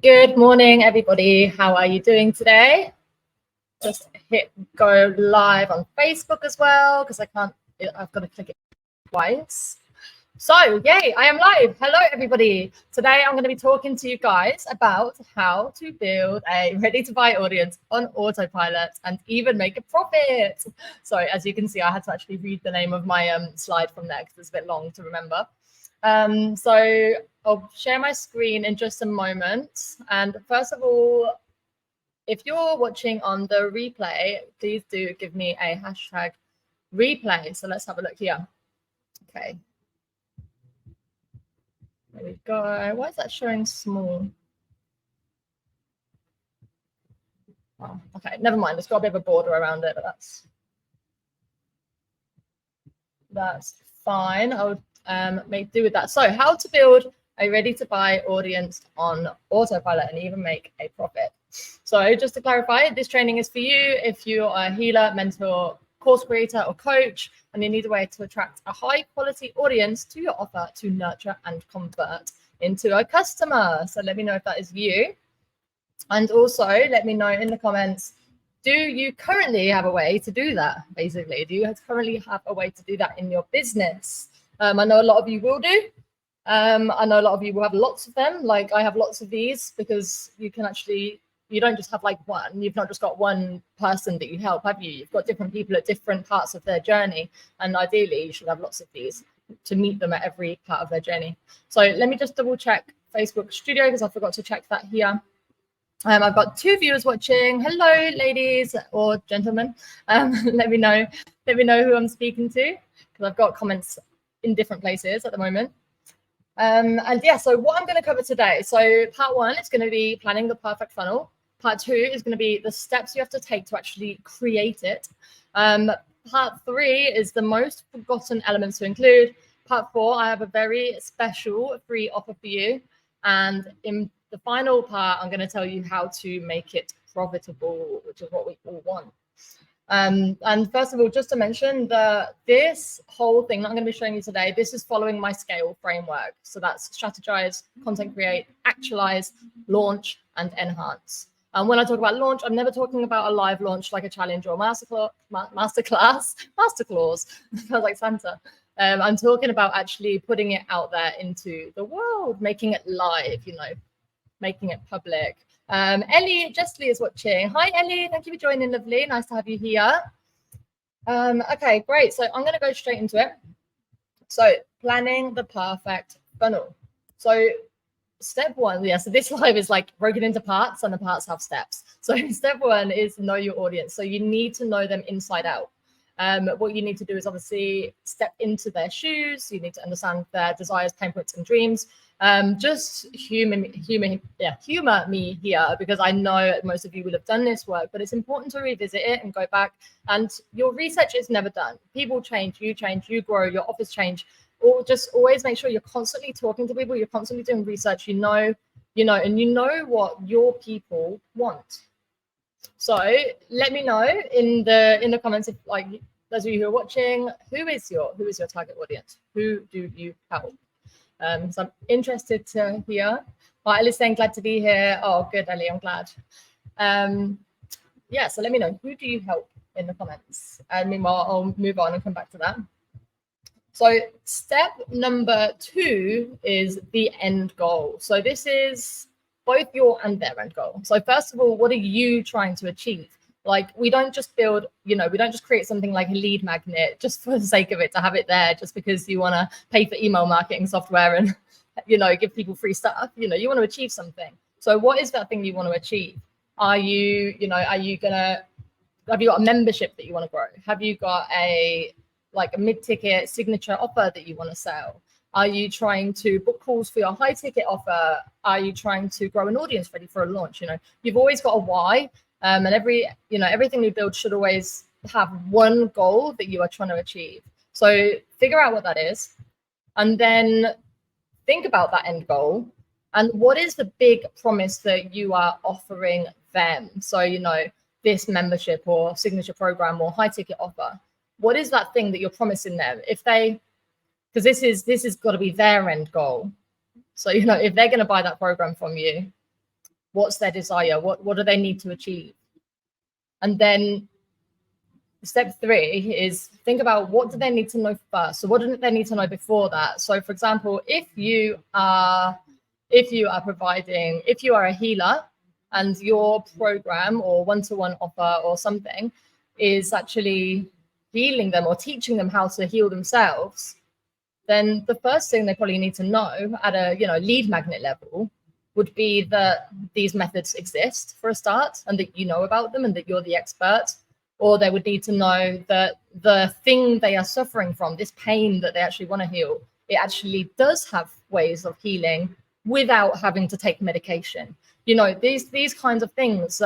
Good morning, everybody. How are you doing today? Just hit go live on Facebook as well, because I've got to click it twice. So, yay, I am live. Hello, everybody. Today, I'm going to be talking to you guys about how to build a ready-to-buy audience on Autopilot and even make a profit. So, as you can see, I had to actually read the name of my slide from there because it's a bit long to remember. So I'll share my screen in just a moment. And first of all, if you're watching on the replay, please do give me a hashtag replay. So let's have a look here. Okay. There we go. Why is that showing small? Oh, okay, never mind. It's got a bit of a border around it, but that's fine. I'll make do with that. So how to build a ready-to-buy audience on Autopilot and even make a profit. So just to clarify, this training is for you if you're a healer, mentor, course creator, or coach, and you need a way to attract a high-quality audience to your offer to nurture and convert into a customer. So let me know if that is you. And also let me know in the comments, do you currently have a way to do that? Basically, do you currently have a way to do that in your business? I know a lot of you will do. I know a lot of you will have lots of them. Like I have lots of these because you don't just have like one. You've not just got one person that you help, have you? You've got different people at different parts of their journey. And ideally, you should have lots of these to meet them at every part of their journey. So let me just double check Facebook Studio because I forgot to check that here. I've got 2 viewers watching. Hello, ladies or gentlemen. Let me know who I'm speaking to because I've got comments in different places at the moment. And yeah, so what I'm going to cover today. So part 1 is going to be planning the perfect funnel. Part 2 is going to be the steps you have to take to actually create it. Part 3 is the most forgotten elements to include. Part 4, I have a very special free offer for you. And in the final part, I'm going to tell you how to make it profitable, which is what we all want. And first of all, just to mention that this whole thing that I'm going to be showing you today, this is following my scale framework. So that's strategize, content create, actualize, launch, and enhance. And when I talk about launch, I'm never talking about a live launch like a challenge or masterclass. Sounds like Santa. I'm talking about actually putting it out there into the world, making it live, making it public. Ellie Justly is watching. Hi, Ellie. Thank you for joining, lovely. Nice to have you here. Okay, great. So I'm going to go straight into it. So planning the perfect funnel. So step 1, yeah, so this live is like broken into parts and the parts have steps. So step 1 is know your audience. So you need to know them inside out. What you need to do is obviously step into their shoes. You need to understand their desires, pain points, and dreams. Just humor me here because I know most of you will have done this work, but it's important to revisit it and go back. And your research is never done. People change, you grow, your offers change. Or just always make sure you're constantly talking to people. You're constantly doing research. You know what your people want. So let me know in the comments if, like, those of you who are watching, who is your target audience? Who do you help? So I'm interested to hear. Ellie's saying glad to be here. Oh, good, Ellie. I'm glad. Yeah. So let me know, who do you help in the comments? And meanwhile, I'll move on and come back to that. So step number 2 is the end goal. So this is both your and their end goal. So first of all, what are you trying to achieve? Like, we don't just build, we don't just create something like a lead magnet just for the sake of it, to have it there just because you want to pay for email marketing software and, give people free stuff. You want to achieve something. So what is that thing you want to achieve? Have you got a membership that you want to grow? Have you got a mid-ticket signature offer that you want to sell? Are you trying to book calls for your high-ticket offer? Are you trying to grow an audience ready for a launch? You've always got a why, and everything you build should always have one goal that you are trying to achieve. So figure out what that is, and then think about that end goal and what is the big promise that you are offering them. So this membership or signature program or high-ticket offer. What is that thing that you're promising them? Because this is got to be their end goal. So, if they're going to buy that program from you, what's their desire, what do they need to achieve. And then step 3 is think about what do they need to know first. So what do they need to know before that? So for example, if you are a healer and your program or one-to-one offer or something is actually healing them or teaching them how to heal themselves, then the first thing they probably need to know at a lead magnet level would be that these methods exist for a start, and that you know about them and that you're the expert. Or they would need to know that the thing they are suffering from, this pain that they actually want to heal, it actually does have ways of healing without having to take medication. These kinds of things.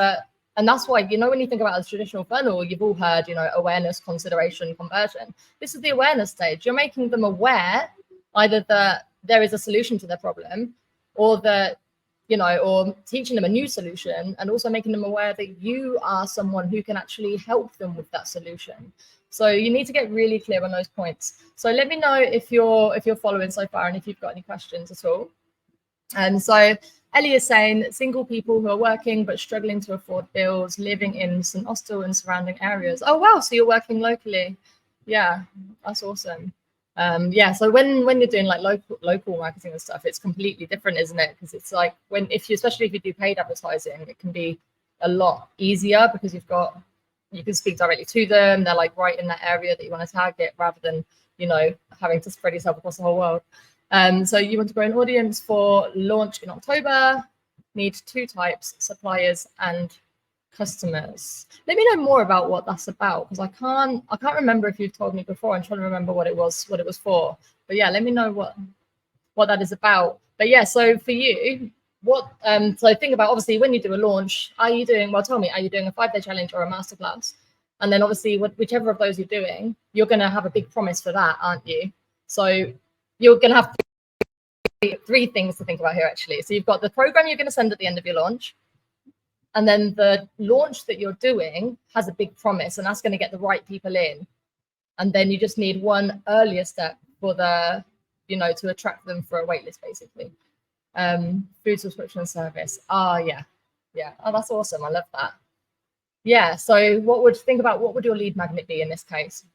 And that's why, when you think about the traditional funnel, you've all heard, awareness, consideration, conversion. This is the awareness stage. You're making them aware either that there is a solution to their problem, or that, or teaching them a new solution, and also making them aware that you are someone who can actually help them with that solution. So you need to get really clear on those points. So let me know if you're following so far, and if you've got any questions at all. And so Ellie is saying that single people who are working but struggling to afford bills, living in St Austell and surrounding areas. Oh wow, so you're working locally. Yeah, that's awesome. Yeah, so when you're doing like local marketing and stuff, it's completely different, isn't it? Because it's like especially if you do paid advertising, it can be a lot easier because you can speak directly to them. They're like right in that area that you want to target, rather than having to spread yourself across the whole world. So you want to grow an audience for launch in October. Need 2 types: suppliers and customers. Let me know more about what that's about, because I can't remember if you've told me before. I'm trying to remember what it was for. But yeah, let me know what that is about. But yeah, so for you, so think about, obviously, when you do a launch, are you doing a 5-day challenge or a masterclass? And then obviously whichever of those you're doing, you're going to have a big promise for that, aren't you? So you're going to have 3 things to think about here, actually. So you've got the program you're going to send at the end of your launch. And then the launch that you're doing has a big promise, and that's going to get the right people in. And then you just need one earlier step for to attract them for a waitlist, basically. Food subscription service. Yeah. Oh, that's awesome. I love that. Yeah. So what would your lead magnet be in this case?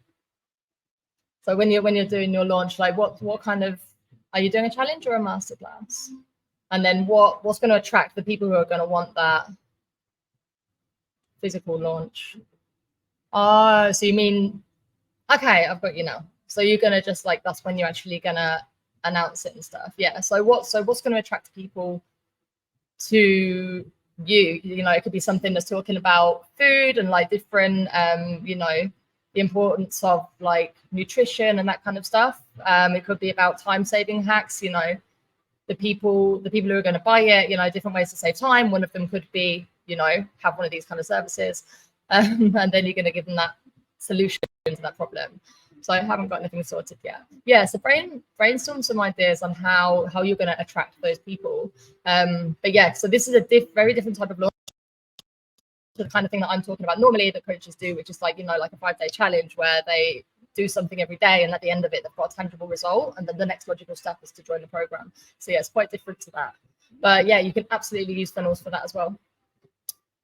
So when you're doing your launch, like what kind of, are you doing a challenge or a masterclass? And then what's going to attract the people who are going to want that physical launch? Oh, so you mean, okay, I've got you now. So you're gonna just that's when you're actually gonna announce it and stuff. Yeah. So what's going to attract people to you? It could be something that's talking about food and like different, the importance of like nutrition and that kind of stuff. It could be about time-saving hacks. The people who are going to buy it. Different ways to save time. One of them could be have one of these kind of services, and then you're going to give them that solution to that problem. So I haven't got anything sorted yet. Yeah, so brainstorm some ideas on how you're going to attract those people. But yeah, so this is a very different type of launch to the kind of thing that I'm talking about normally that coaches do, which is like a 5-day challenge where they do something every day, and at the end of it they've got a tangible result, and then the next logical step is to join the program. So yeah, it's quite different to that. But yeah, you can absolutely use funnels for that as well.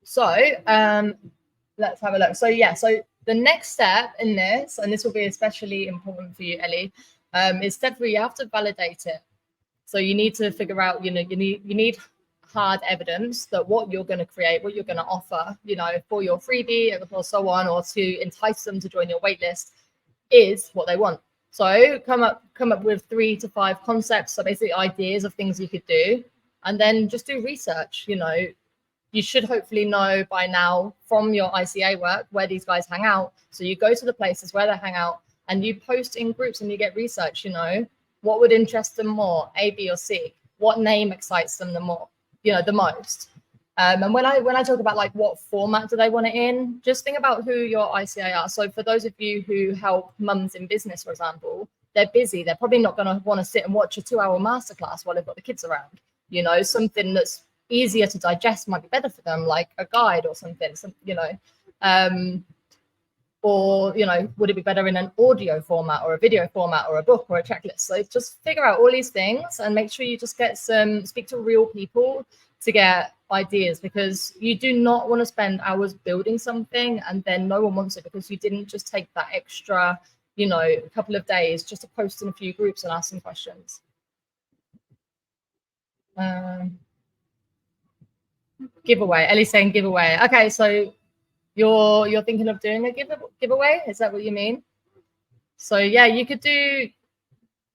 So let's have a look. So yeah, so the next step in this, and this will be especially important for you, Ellie, is step 3. You have to validate it. So you need to figure out, you need hard evidence that what you're going to create, what you're going to offer, for your freebie or so on, or to entice them to join your waitlist, is what they want. So come up with 3 to 5 concepts, so basically ideas of things you could do, and then just do research. You should hopefully know by now from your ICA work where these guys hang out. So you go to the places where they hang out and you post in groups and you get research, what would interest them more, A, B, or C? What name excites them the most? And when I talk about like what format do they want it in, just think about who your ICA are. So for those of you who help mums in business, for example, they're busy. They're probably not going to want to sit and watch a 2-hour masterclass while they've got the kids around. Something that's easier to digest might be better for them, like a guide or something. Or would it be better in an audio format or a video format or a book or a checklist? So just figure out all these things and make sure you just speak to real people to get ideas, because you do not want to spend hours building something and then no one wants it because you didn't just take that extra, you know, couple of days just to post in a few groups and ask some questions. Giveaway. Ellie's saying giveaway. Okay, so you're thinking of doing a giveaway? Is that what you mean? So yeah, you could do.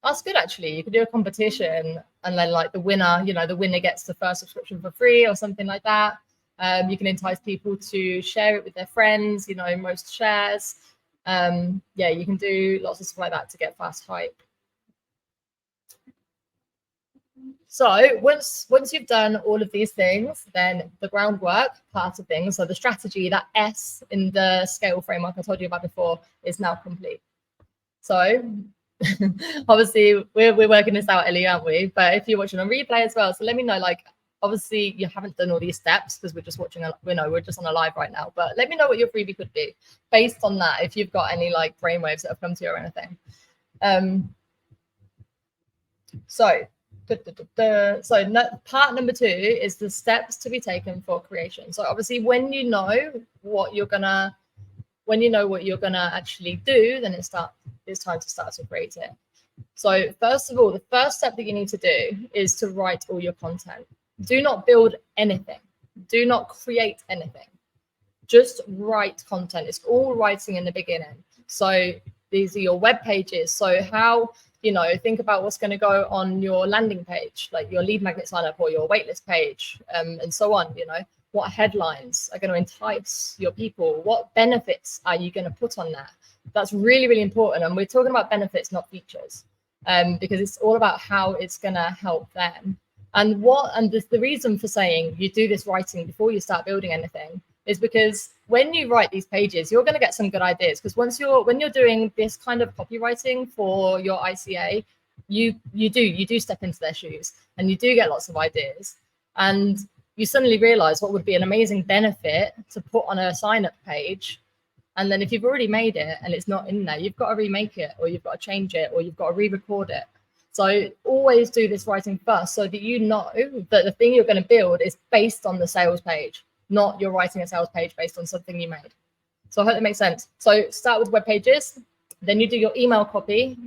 That's good actually. You could do a competition, and then like the winner, you know, the winner gets the first subscription for free or something like that. You can entice people to share it with their friends. You know, most shares. Yeah, you can do lots of stuff like that to get fast hype. So once you've done all of these things, then the groundwork part of things, so the strategy, that S in the scale framework I told you about before, is now complete. So obviously we're working this out, Ellie, aren't we? But if you're watching on replay as well, so let me know, like, obviously you haven't done all these steps because we're just watching, we're just on a live right now, but let me know what your freebie could be based on that, if you've got any like brainwaves that have come to you or anything. Part number 2 is the steps to be taken for creation. So obviously when you know what you're gonna actually do, then it's time to start to create it. So first of all, the first step that you need to do is to write all your content. Do not build anything. Do not create anything. Just write content. It's all writing in the beginning. So these are your web pages. So how, you know, think about what's going to go on your landing page, like your lead magnet sign up or your waitlist page, and so on. You know, what headlines are going to entice your people? What benefits are you going to put on that? That's really, really important. And we're talking about benefits, not features, because it's all about how it's going to help them. And the reason for saying you do this writing before you start building anything is because when you write these pages, you're going to get some good ideas. Because when you're doing this kind of copywriting for your ICA, you do step into their shoes and you do get lots of ideas. And you suddenly realize what would be an amazing benefit to put on a sign up page. And then if you've already made it and it's not in there, you've got to remake it, or you've got to change it, or you've got to re-record it. So always do this writing first, so that you know that the thing you're going to build is based on the sales page, not you're writing a sales page based on something you made. So I hope that makes sense. So start with web pages, then you do your email copy,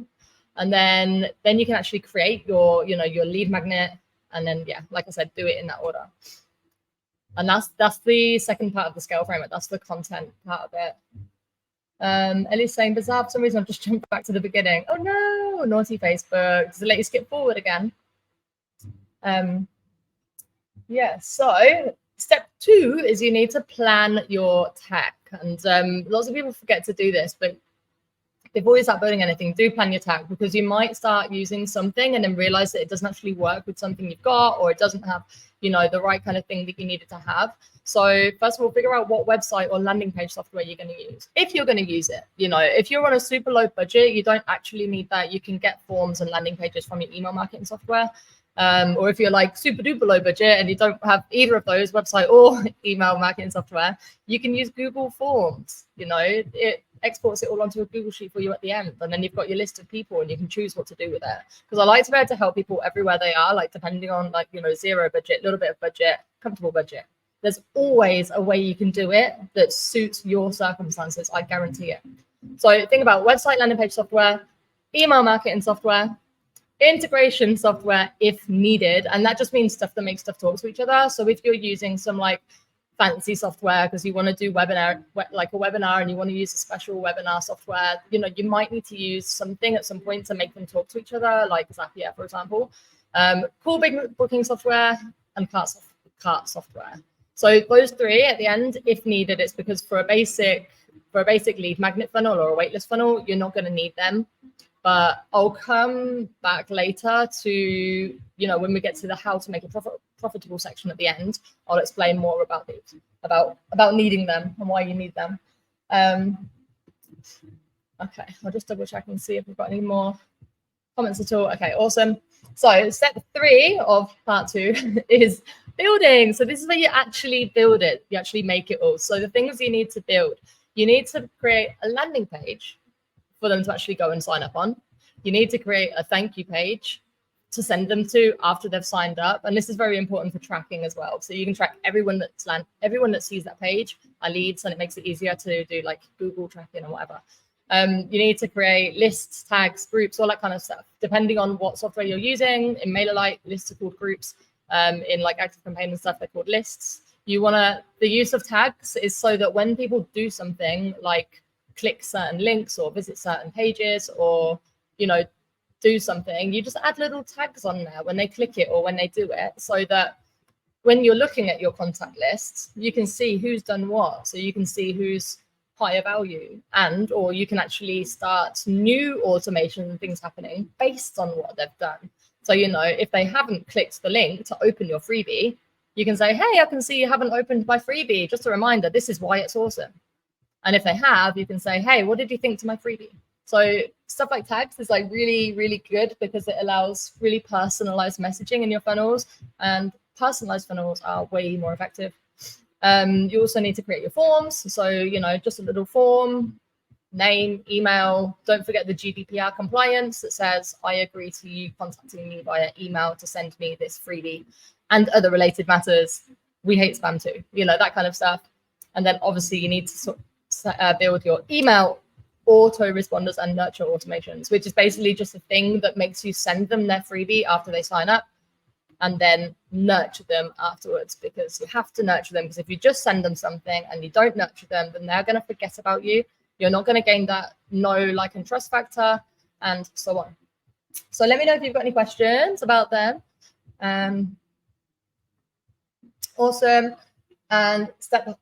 and then you can actually create your lead magnet, and then, yeah, like I said, do it in that order. And that's the second part of the scale framework. That's the content part of it. Ellie's saying, bizarre, for some reason I've just jumped back to the beginning. Oh no, naughty Facebook. Does it let you skip forward again? Yeah, so step 2 is you need to plan your tech. And lots of people forget to do this, but before you start building anything, do plan your tech, because you might start using something and then realize that it doesn't actually work with something you've got, or it doesn't have, you know, the right kind of thing that you needed to have. So first of all, figure out what website or landing page software you're going to use, if you're going to use it. You know, if you're on a super low budget, you don't actually need that. You can get forms and landing pages from your email marketing software. Or if you're like super duper low budget and you don't have either of those, website or email marketing software, you can use Google Forms. You know, it exports it all onto a Google Sheet for you at the end, and then you've got your list of people and you can choose what to do with it. Because I like to be able to help people everywhere they are, like depending on, like, you know, zero budget, little bit of budget, comfortable budget. There's always a way you can do it that suits your circumstances, I guarantee it. So think about website, landing page software, email marketing software, integration software if needed. And that just means stuff that makes stuff talk to each other. So if you're using some like fancy software because you want to do webinar, like a webinar, and you want to use a special webinar software, you know, you might need to use something at some point to make them talk to each other, like Zapier, for example. Cool big booking software and cart software. So those 3 at the end, if needed. It's because for a basic lead magnet funnel or a waitlist funnel, you're not going to need them. But I'll come back later to, you know, when we get to the how to make a profitable section at the end, I'll explain more about these, about needing them and why you need them. Okay, I'll just double check and see if we've got any more comments at all. Okay, awesome. So step 3 of part 2 is building. So this is where you actually build it. You actually make it all. So the things you need to build, you need to create a landing page for them to actually go and sign up on. You need to create a thank you page to send them to after they've signed up. And this is very important for tracking as well. So you can track everyone that sees that page are leads, and it makes it easier to do like Google tracking or whatever. You need to create lists, tags, groups, all that kind of stuff. Depending on what software you're using, in MailerLite, lists are called groups. In like ActiveCampaign and stuff, they're called lists. The use of tags is so that when people do something like click certain links or visit certain pages or, do something, you just add little tags on there when they click it or when they do it, so that when you're looking at your contact lists, you can see who's done what. So you can see who's higher value, or you can actually start new automation and things happening based on what they've done. So, if they haven't clicked the link to open your freebie, you can say, hey, I can see you haven't opened my freebie. Just a reminder, this is why it's awesome. And if they have, you can say, hey, what did you think to my freebie? So stuff like tags is like really, really good because it allows really personalized messaging in your funnels, and personalized funnels are way more effective. You also need to create your forms. So, just a little form, name, email. Don't forget the GDPR compliance that says, I agree to you contacting me via email to send me this freebie and other related matters. We hate spam too, that kind of stuff. And then obviously you need to build your email autoresponders and nurture automations, which is basically just a thing that makes you send them their freebie after they sign up and then nurture them afterwards, because you have to nurture them, because if you just send them something and you don't nurture them, then they're going to forget about you. You're not going to gain that know, like, and trust factor, and so on. So let me know if you've got any questions about them. Awesome. And step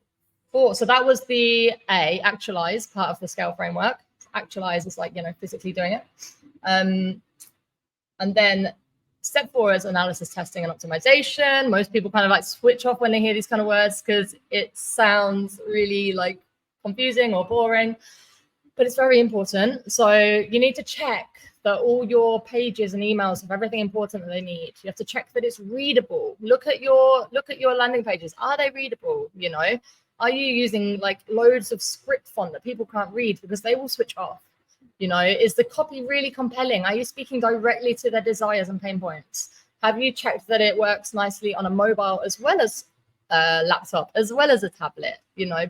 4. So that was the actualize part of the scale framework. Actualize is like, physically doing it. And then step 4 is analysis, testing, and optimization. Most people kind of like switch off when they hear these kind of words because it sounds really like confusing or boring, but it's very important. So you need to check that all your pages and emails have everything important that they need. You have to check that it's readable. Look at your landing pages. Are they readable? Are you using like loads of script font that people can't read, because they will switch off? Is the copy really compelling? Are you speaking directly to their desires and pain points? Have you checked that it works nicely on a mobile as well as a laptop, as well as a tablet?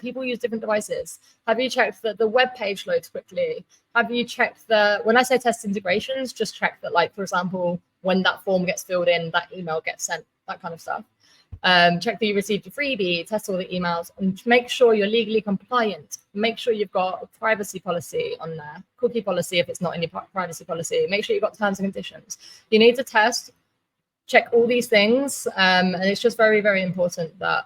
People use different devices. Have you checked that the web page loads quickly? Have you checked that, when I say test integrations, just check that, like, for example, when that form gets filled in, that email gets sent, that kind of stuff. Check that you received a freebie, test all the emails, and make sure you're legally compliant. Make sure you've got a privacy policy on there, cookie policy if it's not in your privacy policy. Make sure you've got terms and conditions. You need to test, check all these things, and it's just very, very important that,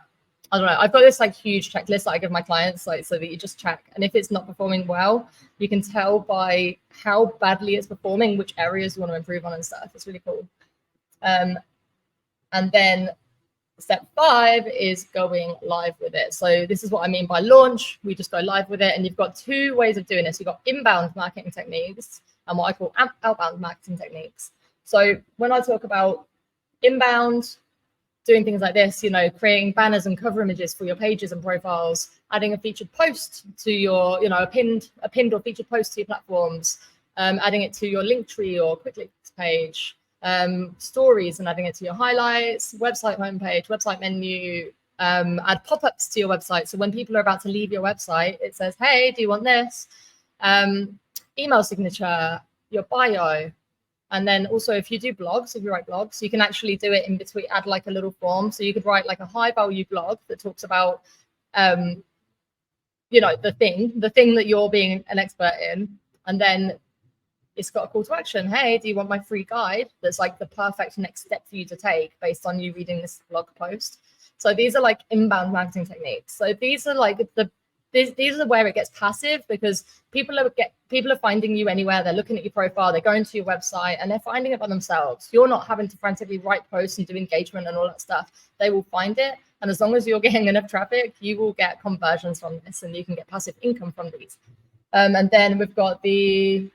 I don't know, I've got this like huge checklist that I give my clients, like, so that you just check. And if it's not performing well, you can tell by how badly it's performing, which areas you want to improve on and stuff. It's really cool. And then step 5 is going live with it. So this is what I mean by launch. We just go live with it. And you've got 2 ways of doing this. You've got inbound marketing techniques and what I call outbound marketing techniques. So when I talk about inbound, doing things like this, creating banners and cover images for your pages and profiles, adding a featured post to your, a pinned or featured post to your platforms, adding it to your link tree or quick links page, stories and adding it to your highlights, website homepage, website menu, add pop-ups to your website. So when people are about to leave your website, it says, hey, do you want this? Email signature, your bio. And then also, if you do blogs, if you write blogs, you can actually do it in between, add like a little form. So you could write like a high value blog that talks about, the thing that you're being an expert in. And then it's got a call to action. Hey, do you want my free guide? That's like the perfect next step for you to take based on you reading this blog post. So these are like inbound marketing techniques. So these are like these are where it gets passive, because people are finding you anywhere. They're looking at your profile, they're going to your website, and they're finding it by themselves. You're not having to frantically write posts and do engagement and all that stuff. They will find it. And as long as you're getting enough traffic, you will get conversions from this, and you can get passive income from these. And then we've got the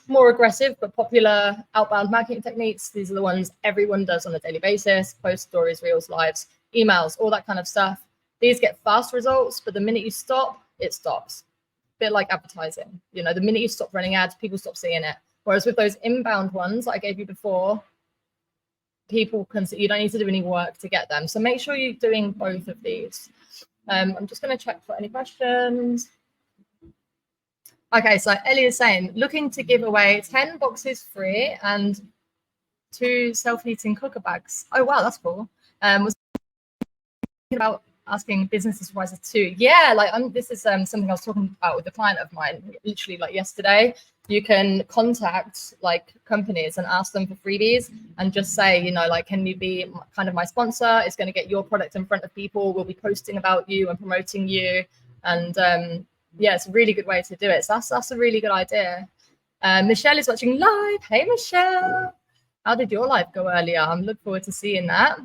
more aggressive but popular outbound marketing techniques. These are the ones everyone does on a daily basis: posts, stories, reels, lives, emails, all that kind of stuff. These get fast results, but the minute you stop, it stops. A bit like advertising. The minute you stop running ads, people stop seeing it. Whereas with those inbound ones I gave you before, people can see. You don't need to do any work to get them. So make sure you're doing both of these. I'm just going to check for any questions. Okay, so Ellie is saying, looking to give away 10 boxes free and 2 self-heating cooker bags. Oh, wow, that's cool. Was thinking about asking business supervisors too. Yeah, like this is something I was talking about with a client of mine, literally like yesterday. You can contact like companies and ask them for freebies and just say, you know, like, can you be kind of my sponsor? It's going to get your product in front of people. We'll be posting about you and promoting you. And yeah, it's a really good way to do it. So that's a really good idea. Michelle is watching live. Hey, Michelle. How did your live go earlier? I'm looking forward to seeing that.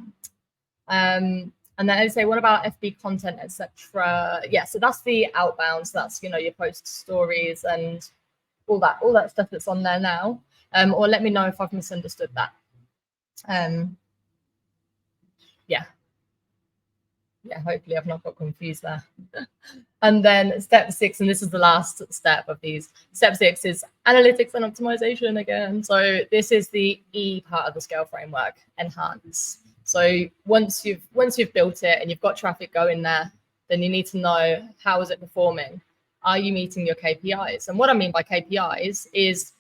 And then I say, what about FB content, etc.? Yeah, so that's the outbounds. That's, you know, your post stories and all that stuff that's on there now. Or let me know if I've misunderstood that. Yeah, hopefully I've not got confused there. And then step 6, and this is the last step of these. Step 6 is analytics and optimization again. So this is the E part of the scale framework, enhance. So once you've built it and you've got traffic going there, then you need to know, how is it performing? Are you meeting your KPIs? And what I mean by KPIs is,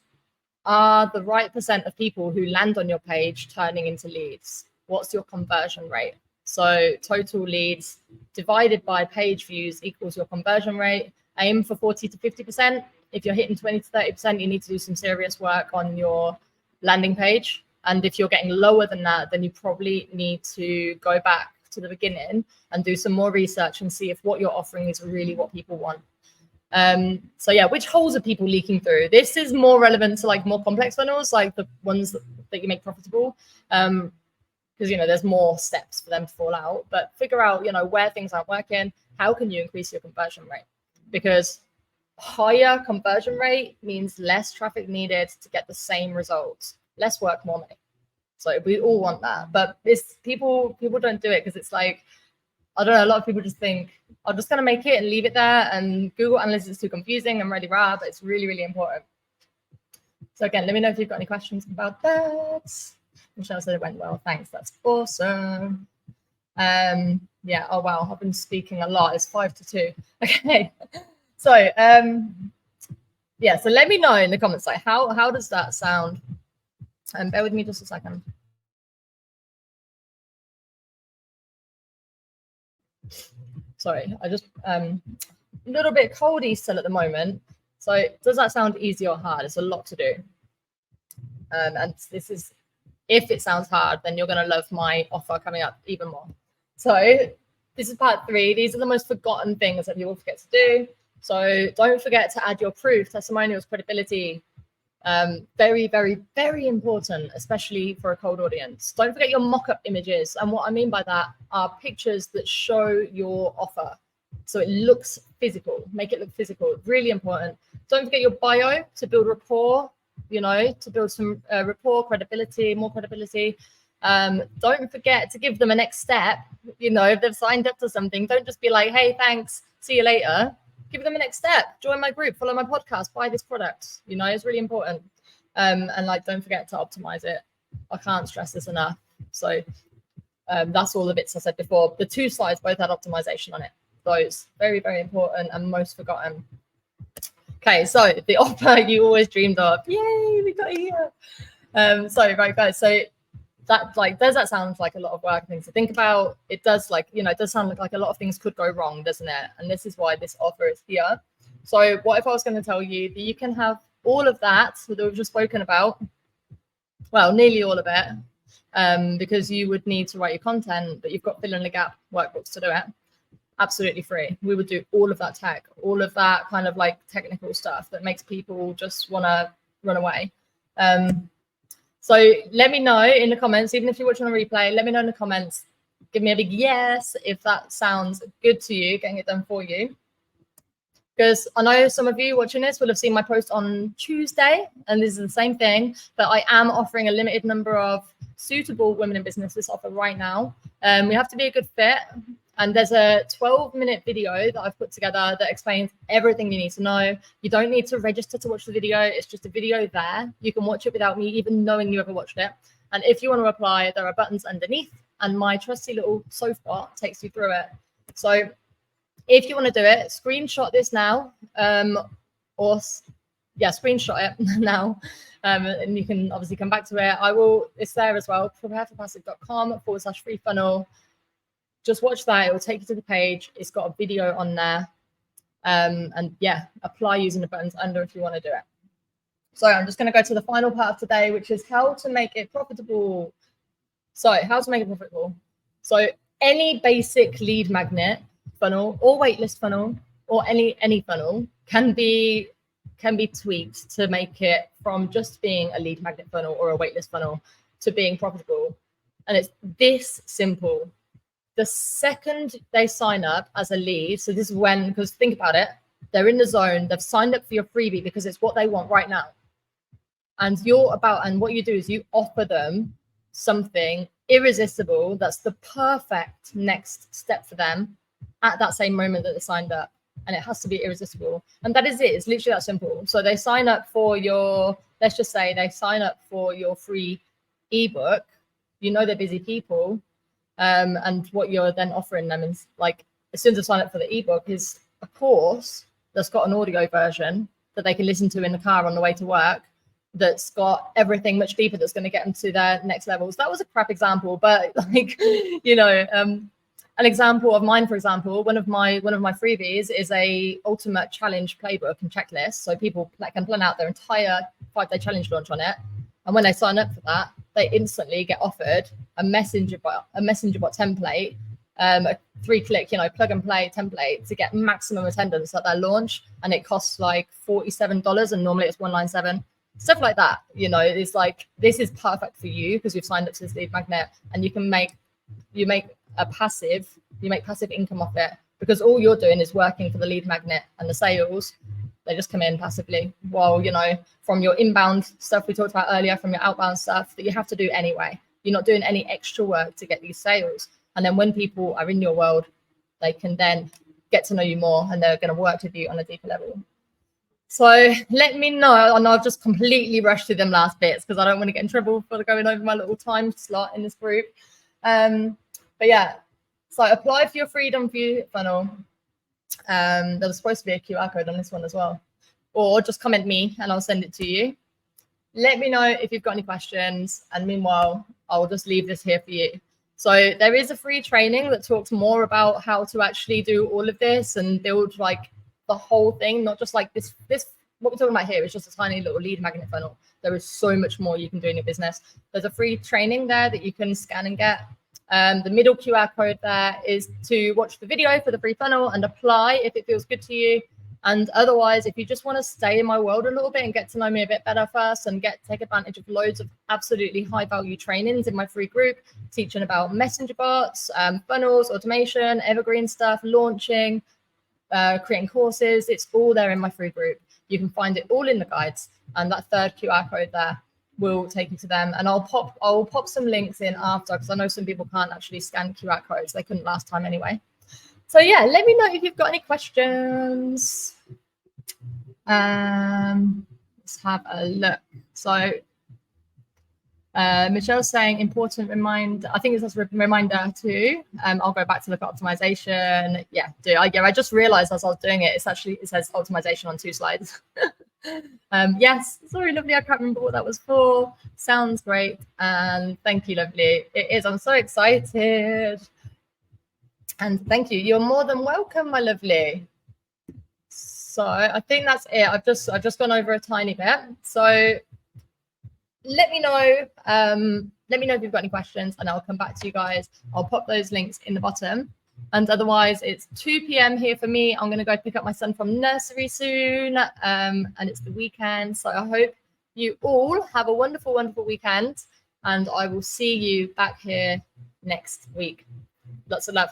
are the right % of people who land on your page turning into leads? What's your conversion rate? So total leads divided by page views equals your conversion rate. Aim for 40 to 50%. If you're hitting 20 to 30%, you need to do some serious work on your landing page. And if you're getting lower than that, then you probably need to go back to the beginning and do some more research and see if what you're offering is really what people want. So yeah, which holes are people leaking through? This is more relevant to like more complex funnels, like the ones that you make profitable. Because, you know, there's more steps for them to fall out, but figure out, you know, where things aren't working. How can you increase your conversion rate? Because higher conversion rate means less traffic needed to get the same results, less work, more money. So we all want that, but this people don't do it because it's like, I don't know, a lot of people just think, I'm just going to make it and leave it there, and Google Analytics is too confusing and really rare, but it's really, really important. So again, let me know if you've got any questions about that. Michelle said it went well. Thanks. That's awesome. Yeah. Oh, wow. I've been speaking a lot. It's 5 to 2. Okay. So, yeah. So let me know in the comments, like, how does that sound? Bear with me just a second. Sorry, I just a little bit coldy still at the moment. So does that sound easy or hard? It's a lot to do. And this is, if it sounds hard, then you're going to love my offer coming up even more. So this is part 3. These are the most forgotten things that people forget to do. So don't forget to add your proof, testimonials, credibility. Very, very, very important, especially for a cold audience. Don't forget your mock-up images. And what I mean by that are pictures that show your offer. So it looks physical. Make it look physical. Really important. Don't forget your bio to build rapport. You know, to build some rapport, credibility, more credibility. Don't forget to give them a next step. You know, if they've signed up to something, don't just be like, hey, thanks, see you later. Give them a next step. Join my group, follow my podcast, buy this product. You know, it's really important. And like, don't forget to optimize it. I can't stress this enough. So that's all the bits I said before. The 2 slides both had optimization on it. Those very, very important and most forgotten. Okay, so the offer you always dreamed of. Yay, we got it here. So right, guys. So that, like, does that sound like a lot of work, things to think about? It does, like, you know, it does sound like a lot of things could go wrong, doesn't it? And this is why this offer is here. So what if I was going to tell you that you can have all of that we've just spoken about, well, nearly all of it, because you would need to write your content, but you've got fill in the gap workbooks to do it. Absolutely free. We would do all of that tech, all of that kind of like technical stuff that makes people just want to run away. So let me know in the comments, even if you're watching on a replay, let me know in the comments. Give me a big yes if that sounds good to you, getting it done for you. Because I know some of you watching this will have seen my post on Tuesday, and this is the same thing, but I am offering a limited number of suitable women in business this offer right now. We have to be a good fit. And there's a 12-minute video that I've put together that explains everything you need to know. You don't need to register to watch the video. It's just a video there. You can watch it without me even knowing you ever watched it. And if you want to apply, there are buttons underneath, and my trusty little sofa takes you through it. So if you want to do it, screenshot this now, screenshot it now. And you can obviously come back to it. It's there as well, prepareforpassive.com/free funnel. Just watch that. It will take you to the page. It's got a video on there. And yeah, apply using the buttons under if you want to do it. So I'm just going to go to the final part of today, which is how to make it profitable. So how to make it profitable. So any basic lead magnet funnel or waitlist funnel or any funnel can be tweaked to make it from just being a lead magnet funnel or a waitlist funnel to being profitable. And it's this simple. The second they sign up as a lead, so this is when, because think about it, they're in the zone, they've signed up for your freebie because it's what they want right now. And what you do is you offer them something irresistible that's the perfect next step for them at that same moment that they signed up. And it has to be irresistible. And that is it. It's literally that simple. So they sign up for let's just say they sign up for your free ebook. You know they're busy people. And what you're then offering them is, like, as soon as they sign up for the ebook, is a course that's got an audio version that they can listen to in the car on the way to work, that's got everything much deeper, that's going to get them to their next levels. That was a crap example, but like, an example of mine, for example, one of my freebies is a ultimate challenge playbook and checklist. So people can plan out their entire 5-day challenge launch on it. And when they sign up for that, they instantly get offered a messenger bot template, a 3-click, plug and play template to get maximum attendance at their launch. And it costs like $47, and normally it's $197. Stuff like that. It's like, this is perfect for you because you've signed up to this lead magnet, and you make passive income off it, because all you're doing is working for the lead magnet, and the sales, they just come in passively. While, from your inbound stuff we talked about earlier, from your outbound stuff that you have to do anyway, you're not doing any extra work to get these sales. And then when people are in your world, they can then get to know you more, and they're going to work with you on a deeper level. So let me know. And I've just completely rushed through them last bits because I don't want to get in trouble for going over my little time slot in this group. But yeah, so apply for your Freedom View funnel. There was supposed to be a QR code on this one as well. Or just comment me and I'll send it to you. Let me know if you've got any questions. And meanwhile, I'll just leave this here for you. So there is a free training that talks more about how to actually do all of this and build like the whole thing, not just like this what we're talking about here is just a tiny little lead magnet funnel. There is so much more you can do in your business. There's a free training there that you can scan and get. The middle QR code there is to watch the video for the free funnel and apply if it feels good to you. And otherwise, if you just want to stay in my world a little bit and get to know me a bit better first and take advantage of loads of absolutely high value trainings in my free group, teaching about messenger bots, funnels, automation, evergreen stuff, launching, creating courses, it's all there in my free group. You can find it all in the guides, and that third QR code there will take you to them. And I'll pop some links in after, because I know some people can't actually scan QR codes. They couldn't last time anyway. So yeah, let me know if you've got any questions. Let's have a look. So Michelle's saying important reminder. I think it's a reminder too. I'll go back to look at optimization. Yeah, I just realized as I was doing it, it says optimization on 2 slides. Yes, sorry, lovely. I can't remember what that was for. Sounds great. And thank you, lovely. It is. I'm so excited. And thank you. You're more than welcome, my lovely. So I think that's it. I've just gone over a tiny bit. So let me know. Let me know if you've got any questions, and I'll come back to you guys. I'll pop those links in the bottom. And otherwise, it's 2 p.m. here for me. I'm going to go pick up my son from nursery soon, and it's the weekend. So I hope you all have a wonderful, wonderful weekend, and I will see you back here next week. Lots of love.